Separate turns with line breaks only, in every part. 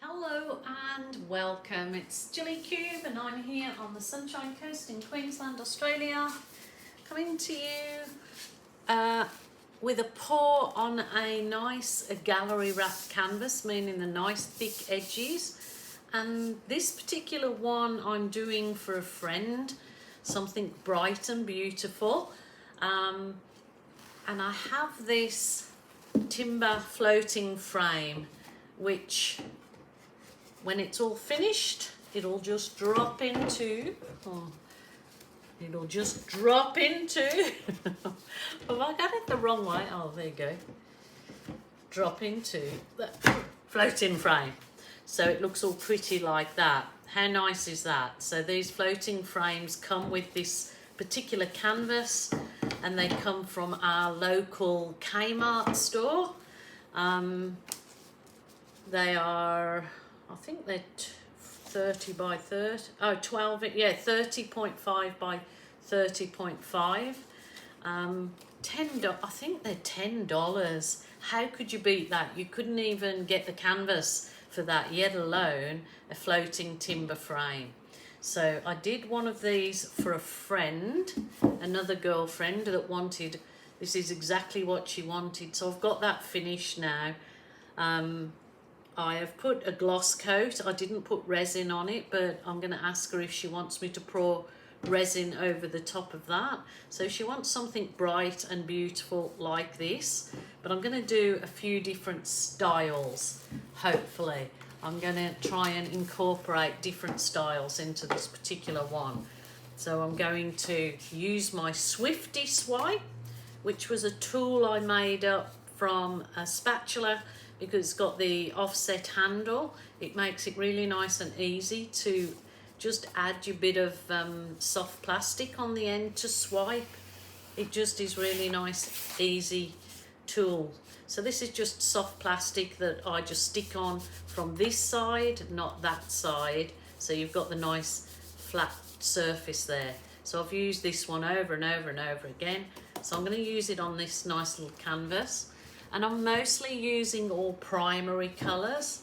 Hello and welcome. It's Gillykube and I'm here on the Sunshine Coast in Queensland, Australia, coming to you with a pour on a nice gallery wrapped canvas, meaning the nice thick edges. And this particular one I'm doing for a friend, something bright and beautiful. And I have this timber floating frame, which when it's all finished, it'll just drop into, have I got it the wrong way? Oh, there you go. Drop into the floating frame. So it looks all pretty like that. How nice is that? So these floating frames come with this particular canvas and they come from our local Kmart store. They are, I think they're 30 by 30, oh 12, yeah, 30.5 by 30.5. I think they're $10. How could you beat that? You couldn't even get the canvas for that, yet alone a floating timber frame. So I did one of these for a friend, another girlfriend that wanted, this is exactly what she wanted. So I've got that finished now. I have put a gloss coat. I didn't put resin on it, but I'm going to ask her if she wants me to pour resin over the top of that. So she wants something bright and beautiful like this, but I'm going to do a few different styles, hopefully. I'm going to try and incorporate different styles into this particular one. So I'm going to use my SWIFTY swipe, which was a tool I made up from a spatula, because it's got the offset handle. It makes it really nice and easy to just add your bit of soft plastic on the end to swipe. It just is really nice, easy tool. So this is just soft plastic that I just stick on from this side, not that side. So you've got the nice flat surface there. So I've used this one over and over and over again. So I'm going to use it on this nice little canvas. And I'm mostly using all primary colours.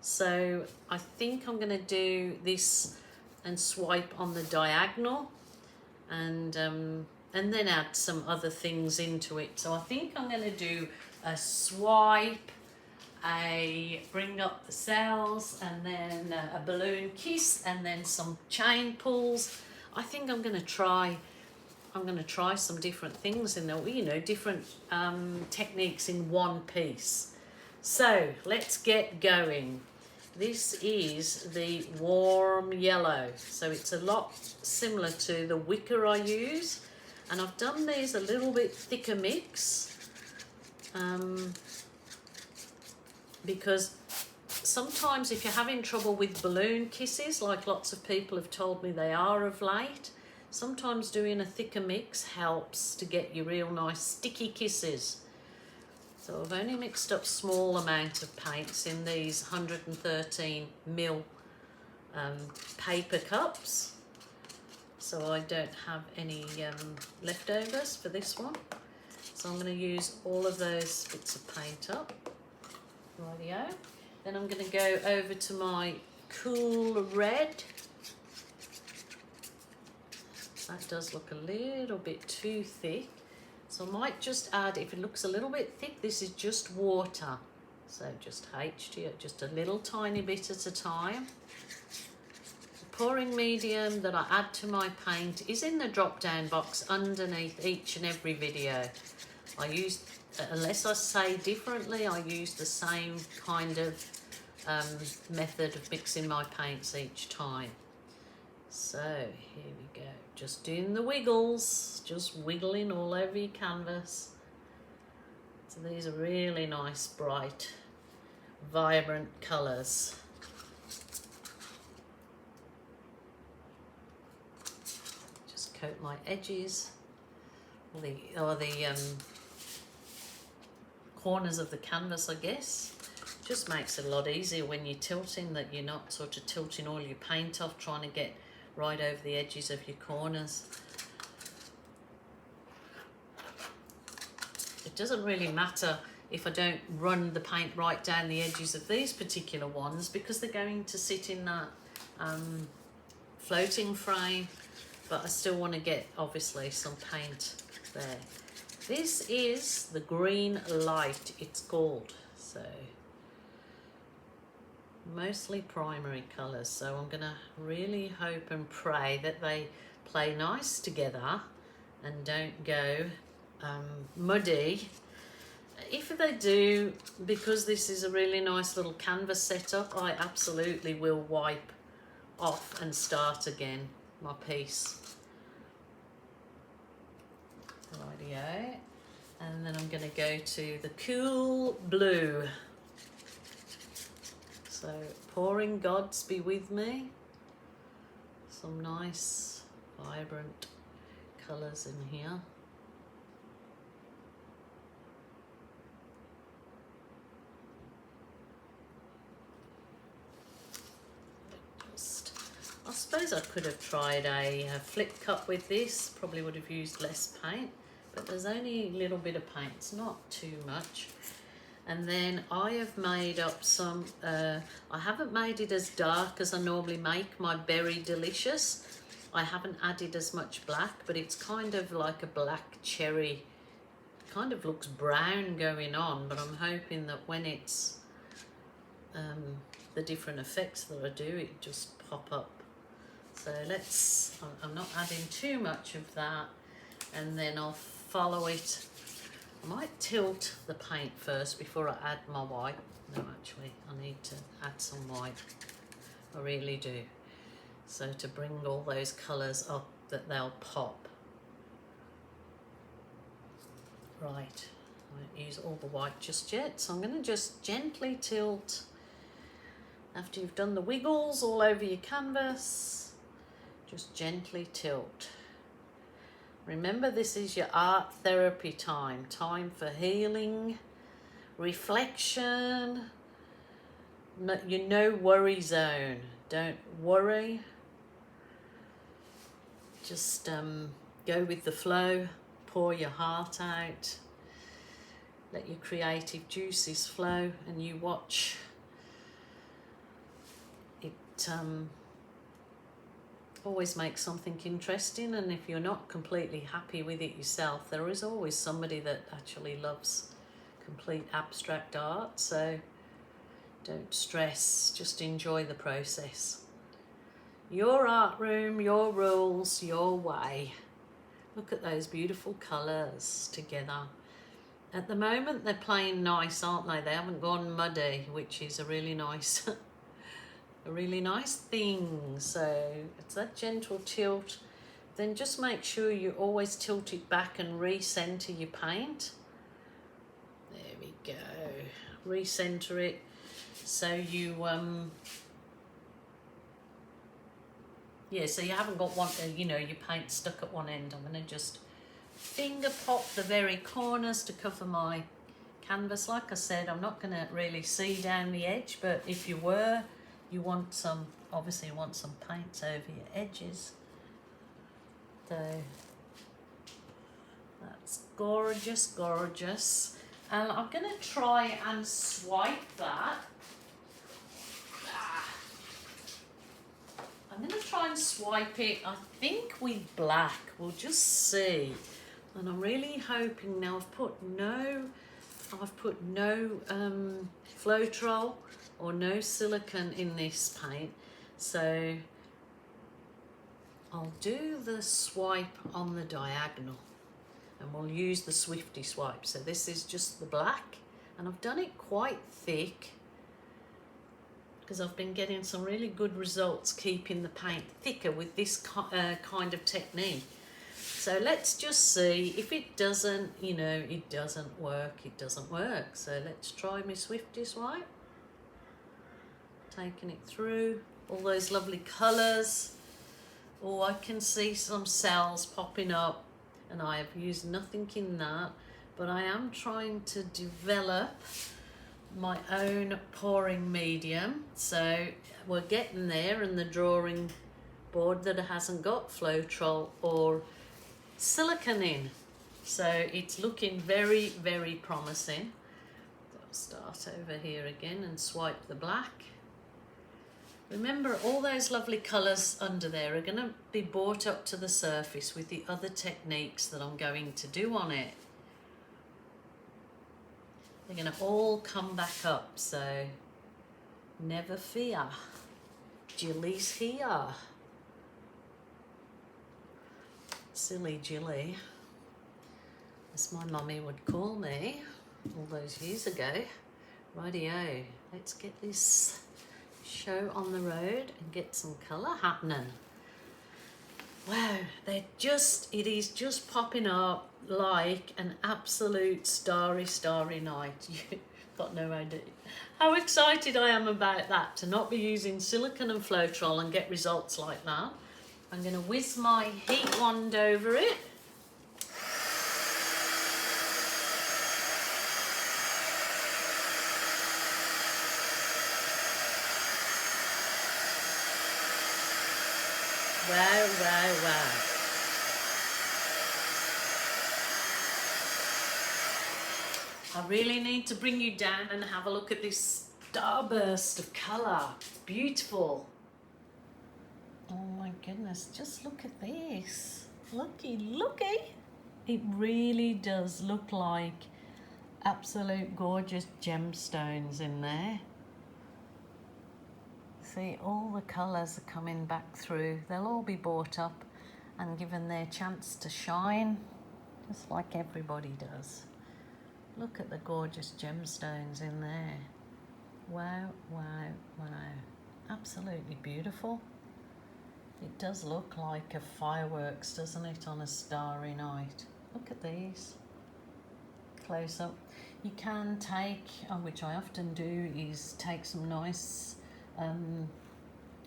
So I think I'm going to do this and swipe on the diagonal and then add some other things into it. So I think I'm going to do a swipe, a bring up the cells, and then a balloon kiss, and then some chain pulls. I think I'm going to try some different things in there, you know, different techniques in one piece. So let's get going. This is the warm yellow. So it's a lot similar to the wicker I use. And I've done these a little bit thicker mix because sometimes if you're having trouble with balloon kisses, like lots of people have told me they are of late, sometimes doing a thicker mix helps to get you real nice sticky kisses. So I've only mixed up small amount of paints in these 113ml paper cups. So I don't have any leftovers for this one. So I'm going to use all of those bits of paint up. Rightio. Then I'm going to go over to my cool red. That does look a little bit too thick. So I might just add, if it looks a little bit thick, this is just water. So just HG, just a little tiny bit at a time. The pouring medium that I add to my paint is in the drop-down box underneath each and every video. I use, unless I say differently, I use the same kind of method of mixing my paints each time. So here we go, just doing the wiggles, just wiggling all over your canvas. So these are really nice, bright, vibrant colours. Just coat my edges, or the corners of the canvas, I guess. Just makes it a lot easier when you're tilting, that you're not sort of tilting all your paint off, trying to get right over the edges of your corners. It doesn't really matter if I don't run the paint right down the edges of these particular ones, because they're going to sit in that floating frame, but I still want to get obviously some paint there. This is the Green Light, it's called. So mostly primary colours, so I'm gonna really hope and pray that they play nice together and don't go muddy. If they do, because this is a really nice little canvas setup, I absolutely will wipe off and start again my piece. Rightio. And then I'm going to go to the Cool Blue. So pouring gods be with me. Some nice vibrant colours in here. I suppose I could have tried a flip cup with this, probably would have used less paint, but there's only a little bit of paint, it's not too much. And then I have made up some, I haven't made it as dark as I normally make my Berry Delicious. I haven't added as much black, but it's kind of like a black cherry, kind of looks brown going on, but I'm hoping that when it's the different effects that I do, it just pop up. So I'm not adding too much of that, and then I'll follow it. I might tilt the paint first before I add my white. No, actually, I need to add some white. I really do. So to bring all those colours up that they'll pop. Right, I won't use all the white just yet, so I'm going to just gently tilt. After you've done the wiggles all over your canvas, just gently tilt. Remember, this is your art therapy time, time for healing, reflection, your no worry zone. Don't worry, just go with the flow, pour your heart out, let your creative juices flow, and you watch it. Always make something interesting, and if you're not completely happy with it yourself, there is always somebody that actually loves complete abstract art, so don't stress, just enjoy the process. Your art room, your rules, your way. Look at those beautiful colours together. At the moment they're playing nice, aren't they? They haven't gone muddy, which is a really nice a really nice thing. So it's that gentle tilt. Then just make sure you always tilt it back and recenter your paint. There we go. Recenter it so you yeah, so you haven't got one, you know, your paint stuck at one end. I'm going to just finger pop the very corners to cover my canvas. Like I said, I'm not going to really see down the edge, but if you were, you want some, obviously you want some paint over your edges. So that's gorgeous, gorgeous. And I'm going to try and swipe that. I'm going to try and swipe it, I think with black. We'll just see. And I'm really hoping now I've put no Floetrol or no silicone in this paint, so I'll do the swipe on the diagonal, and we'll use the SWIFTY swipe. So this is just the black, and I've done it quite thick because I've been getting some really good results keeping the paint thicker with this kind of technique. So let's just see. If it doesn't, you know, it doesn't work, it doesn't work. So let's try my SWIFTY swipe. Taking it through all those lovely colours. Oh, I can see some cells popping up, and I have used nothing in that, but I am trying to develop my own pouring medium. So we're getting there, and the drawing board that hasn't got Floetrol or silicone in. So it's looking very, very promising. Start over here again and swipe the black. Remember, all those lovely colours under there are going to be brought up to the surface with the other techniques that I'm going to do on it. They're going to all come back up, so never fear. Jilly's here. Silly Jilly, as my mummy would call me all those years ago. Rightio, let's get this show on the road and get some colour happening. Wow, it is just popping up like an absolute starry night. You've got no idea how excited I am about that, to not be using silicone and Floetrol and get results like that. I'm going to whiz my heat wand over it. Wow, wow, wow. I really need to bring you down and have a look at this starburst of colour. Beautiful. Oh my goodness, just look at this. Looky. It really does look like absolute gorgeous gemstones in there. See, all the colours are coming back through. They'll all be brought up and given their chance to shine, just like everybody does. Look at the gorgeous gemstones in there. Wow, wow, wow. Absolutely beautiful. It does look like a fireworks, doesn't it, on a starry night? Look at these. Close up. You can take, which I often do, is take some nice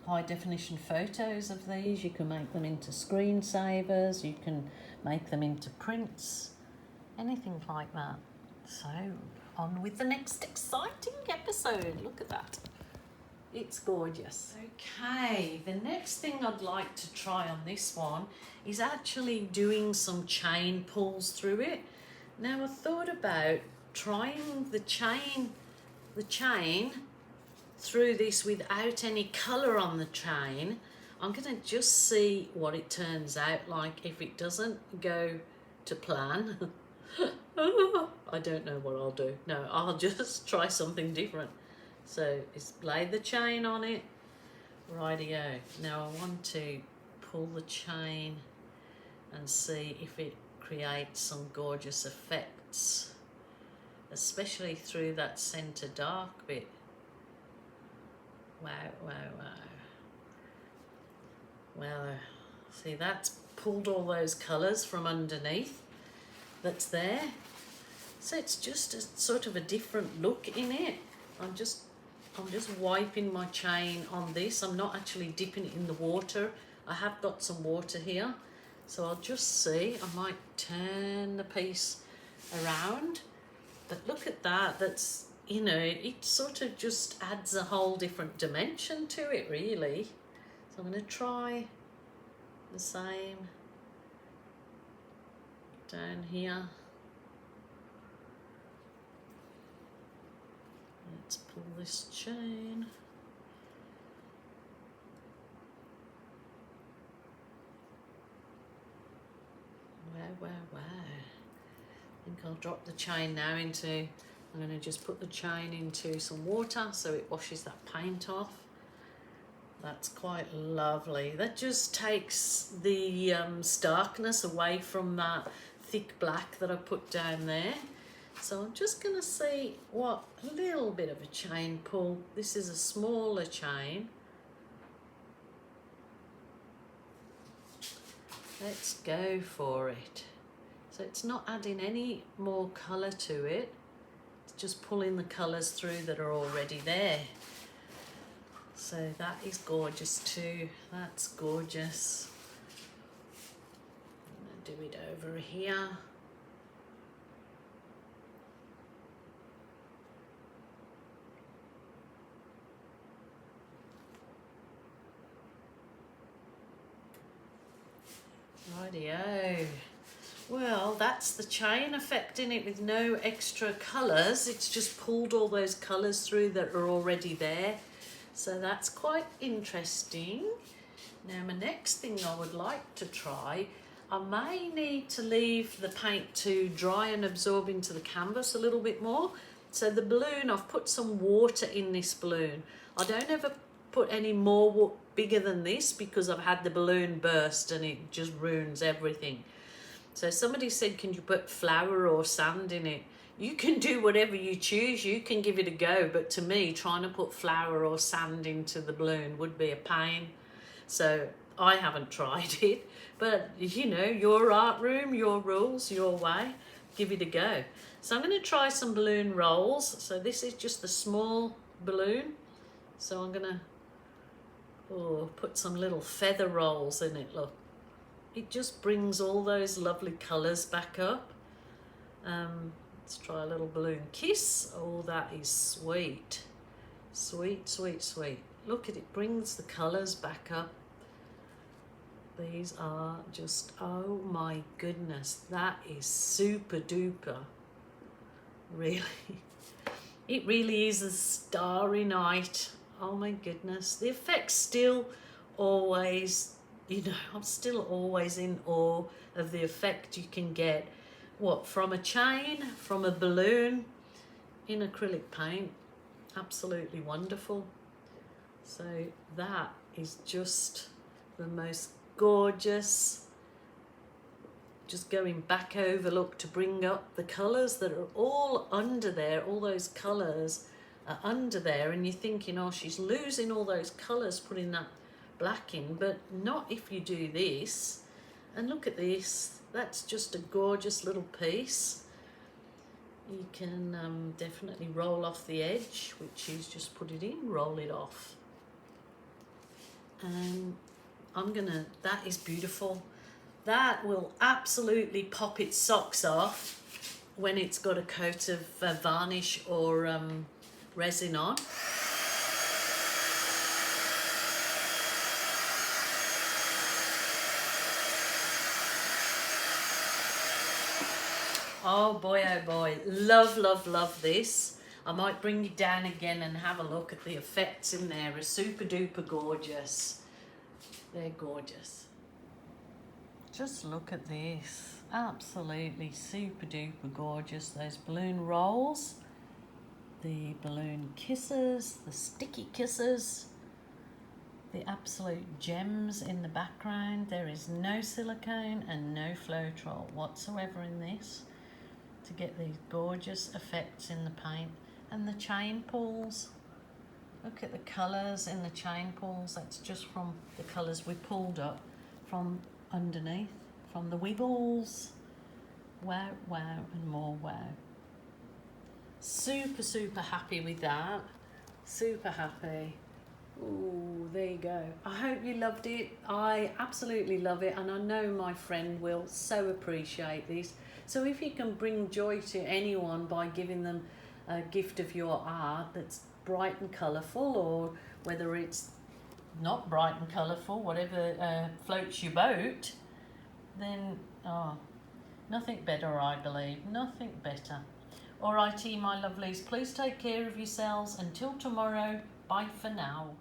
high definition photos of these. You can make them into screensavers, you can make them into prints, anything like that. So on with the next exciting episode. Look at that. It's gorgeous. Okay, the next thing I'd like to try on this one is actually doing some chain pulls through it. Now I thought about trying the chain through this without any colour on the chain. I'm going to just see what it turns out like. If it doesn't go to plan, I don't know what I'll do. No, I'll just try something different. So it's lay the chain on it. Rightio. Now I want to pull the chain and see if it creates some gorgeous effects, especially through that centre dark bit. Wow, wow, wow. Well, see, that's pulled all those colours from underneath that's there. So it's just a sort of a different look in it. I'm just wiping my chain on this. I'm not actually dipping it in the water. I have got some water here. So I'll just see. I might turn the piece around. But look at that. That's, you know, it sort of just adds a whole different dimension to it, really. So I'm going to try the same down here. Let's pull this chain. Wow, wow, wow. I think I'll drop the chain now into, I'm going to just put the chain into some water so it washes that paint off. That's quite lovely. That just takes the starkness away from that thick black that I put down there. So I'm just going to see what a little bit of a chain pull. This is a smaller chain. Let's go for it. So it's not adding any more colour to it. It's just pulling the colours through that are already there. So that is gorgeous too. That's gorgeous. I'm going to do it over here. Rightio. Well, that's the chain effect in it with no extra colours. It's just pulled all those colours through that are already there. So that's quite interesting. Now my next thing I would like to try, I may need to leave the paint to dry and absorb into the canvas a little bit more. So the balloon, I've put some water in this balloon. I don't ever put any more bigger than this because I've had the balloon burst and it just ruins everything. So somebody said, can you put flour or sand in it? You can do whatever you choose, you can give it a go, but to me, trying to put flour or sand into the balloon would be a pain. So I haven't tried it, but you know, your art room, your rules, your way, give it a go. So I'm going to try some balloon rolls. So this is just the small balloon. So I'm going to put some little feather rolls in it, look. It just brings all those lovely colours back up. Let's try a little balloon kiss. Oh, that is sweet. Sweet, sweet, sweet. Look at it, brings the colours back up. These are just, oh my goodness, that is super duper. Really. It really is a starry night. Oh my goodness. The effect's still always, you know, I'm still always in awe of the effect you can get. What, from a chain, from a balloon, in acrylic paint. Absolutely wonderful. So that is just the most gorgeous. Just going back over, look, to bring up the colours that are all under there. All those colours are under there, and you're thinking, oh, she's losing all those colours putting that black in, but not if you do this. And look at this, that's just a gorgeous little piece. You can definitely roll off the edge, which is just put it in, roll it off. And that is beautiful. That will absolutely pop its socks off when it's got a coat of varnish or resin on. Oh boy, love, love, love this. I might bring you down again and have a look at the effects in there. Are super duper gorgeous. They're gorgeous. Just look at this. Absolutely super duper gorgeous. Those balloon rolls, the balloon kisses, the sticky kisses, the absolute gems in the background. There is no silicone and no Floetrol whatsoever in this to get these gorgeous effects in the paint. And the chain pulls, look at the colours in the chain pulls. That's just from the colours we pulled up from underneath, from the wiggles. Wow, wow, and more wow. Super, super happy with that. Super happy. Ooh, there you go. I hope you loved it. I absolutely love it, and I know my friend will so appreciate this. So if you can bring joy to anyone by giving them a gift of your art that's bright and colourful, or whether it's not bright and colourful, whatever floats your boat, then nothing better, I believe. Nothing better. Alrighty, my lovelies, please take care of yourselves. Until tomorrow, bye for now.